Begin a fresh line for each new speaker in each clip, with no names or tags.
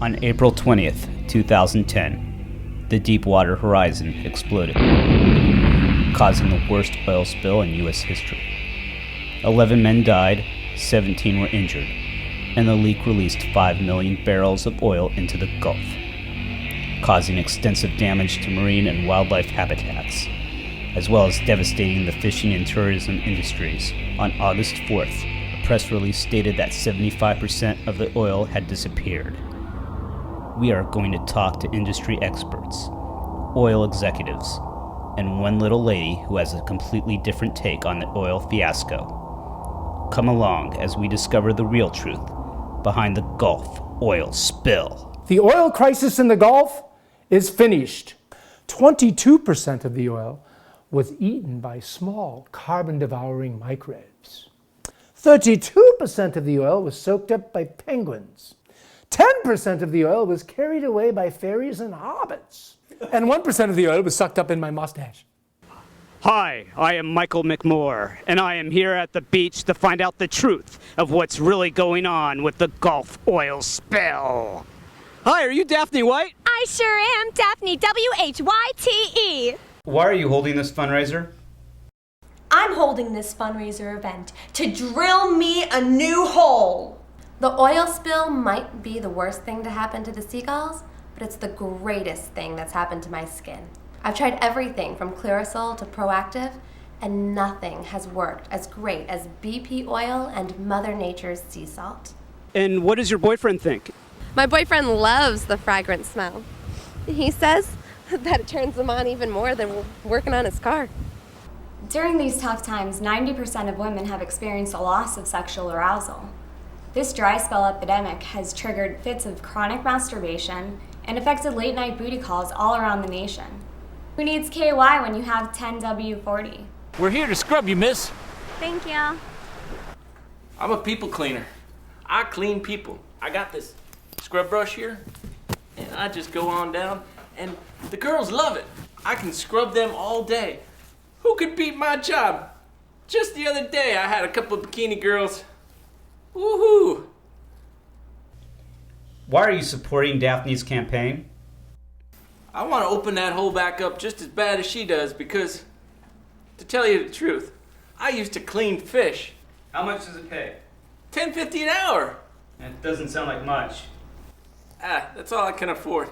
On April 20th, 2010, the Deepwater Horizon exploded, causing the worst oil spill in U.S. history. 11 men died, 17 were injured, and the leak released 5 million barrels of oil into the Gulf, causing extensive damage to marine and wildlife habitats, as well as devastating the fishing and tourism industries. On August 4th, a press release stated that 75% of the oil had disappeared. We are going to talk to industry experts, oil executives, and one little lady who has a completely different take on the oil fiasco. Come along as we discover the real truth behind the Gulf oil spill.
The oil crisis in the Gulf is finished. 22% of the oil was eaten by small carbon-devouring microbes. 32% of the oil was soaked up by penguins. 10% of the oil was carried away by fairies and hobbits. And 1% of the oil was sucked up in my mustache.
Hi, I am Michael McMore, and I am here at the beach to find out the truth of what's really going on with the Gulf oil spill. Hi, are you Daphne Whyte?
I sure am, Daphne, W-H-Y-T-E.
Why are you holding this fundraiser?
I'm holding this fundraiser event to drill me a new hole. The oil spill might be the worst thing to happen to the seagulls, but it's the greatest thing that's happened to my skin. I've tried everything from Clearasil to Proactive, and nothing has worked as great as BP oil and Mother Nature's sea salt.
And what does your boyfriend think?
My boyfriend loves the fragrant smell. He says that it turns him on even more than working on his car.
During these tough times, 90% of women have experienced a loss of sexual arousal. This dry spell epidemic has triggered fits of chronic masturbation and affected late-night booty calls all around the nation. Who needs KY when you have 10W40?
We're here to scrub you, miss.
Thank you.
I'm a people cleaner. I clean people. I got this scrub brush here, and I just go on down, and the girls love it. I can scrub them all day. Who could beat my job? Just the other day, I had a couple of bikini girls. Woohoo!
Why are you supporting Daphne's campaign?
I want to open that hole back up just as bad as she does because, to tell you the truth, I used to clean fish.
How much does it pay?
$10.50 an hour.
That doesn't sound like much.
That's all I can afford.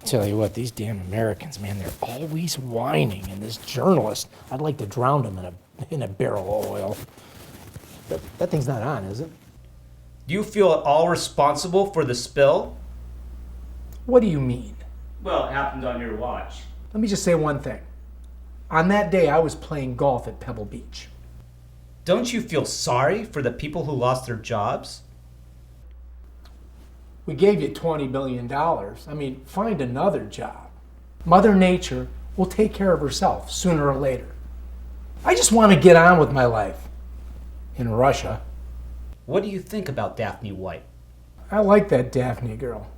Tell you what, these damn Americans, man, they're always whining. And this journalist, I'd like to drown him in a barrel of oil. But that thing's not on, is it?
Do you feel at all responsible for the spill?
What do you mean?
Well, it happened on your watch.
Let me just say one thing. On that day, I was playing golf at Pebble Beach.
Don't you feel sorry for the people who lost their jobs?
We gave you $20 billion. I mean, find another job. Mother Nature will take care of herself sooner or later. I just want to get on with my life. In Russia.
What do you think about Daphne Whyte?
I like that Daphne girl.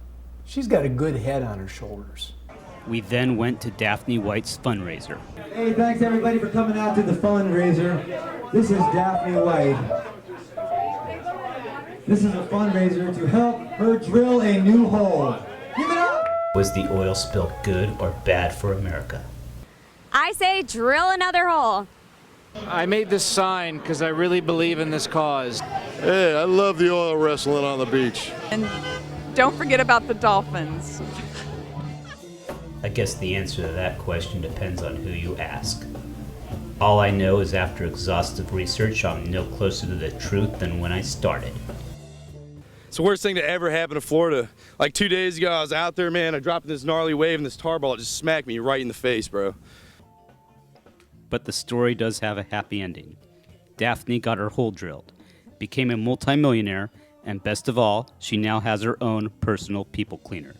She's got a good head on her shoulders.
We then went to Daphne Whyte's fundraiser.
Hey, thanks everybody for coming out to the fundraiser. This is Daphne Whyte. This is a fundraiser to help her drill a new hole. Give it up!
Was the oil spill good or bad for America?
I say drill another hole.
I made this sign because I really believe in this cause.
Hey, I love the oil wrestling on the beach.
And don't forget about the dolphins.
I guess the answer to that question depends on who you ask. All I know is after exhaustive research, I'm no closer to the truth than when I started.
It's the worst thing to ever happen to Florida. Like 2 days ago, I was out there, man, I dropped this gnarly wave and this tar ball just smacked me right in the face, bro.
But the story does have a happy ending. Daphne got her hole drilled, became a multimillionaire, and best of all, she now has her own personal people cleaner.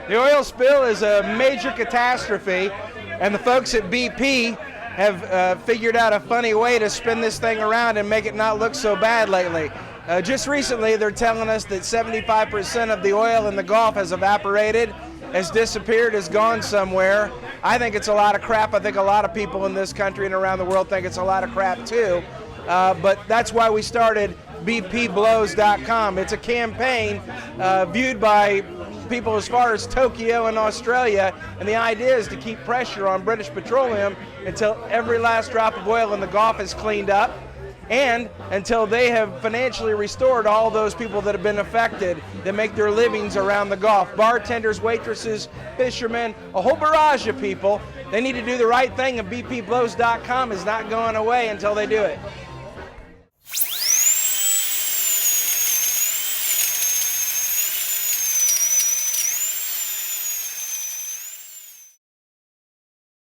The oil spill is a major catastrophe, and the folks at BP have figured out a funny way to spin this thing around and make it not look so bad lately. Just recently, they're telling us that 75% of the oil in the Gulf has evaporated, has disappeared, has gone somewhere. I think it's a lot of crap. I think a lot of people in this country and around the world think it's a lot of crap too. But that's why we started bpblows.com. It's a campaign viewed by people as far as Tokyo and Australia, and the idea is to keep pressure on British Petroleum until every last drop of oil in the Gulf is cleaned up, and until they have financially restored all those people that have been affected that make their livings around the Gulf. Bartenders, waitresses, fishermen, a whole barrage of people. They need to do the right thing, and bpblows.com is not going away until they do it.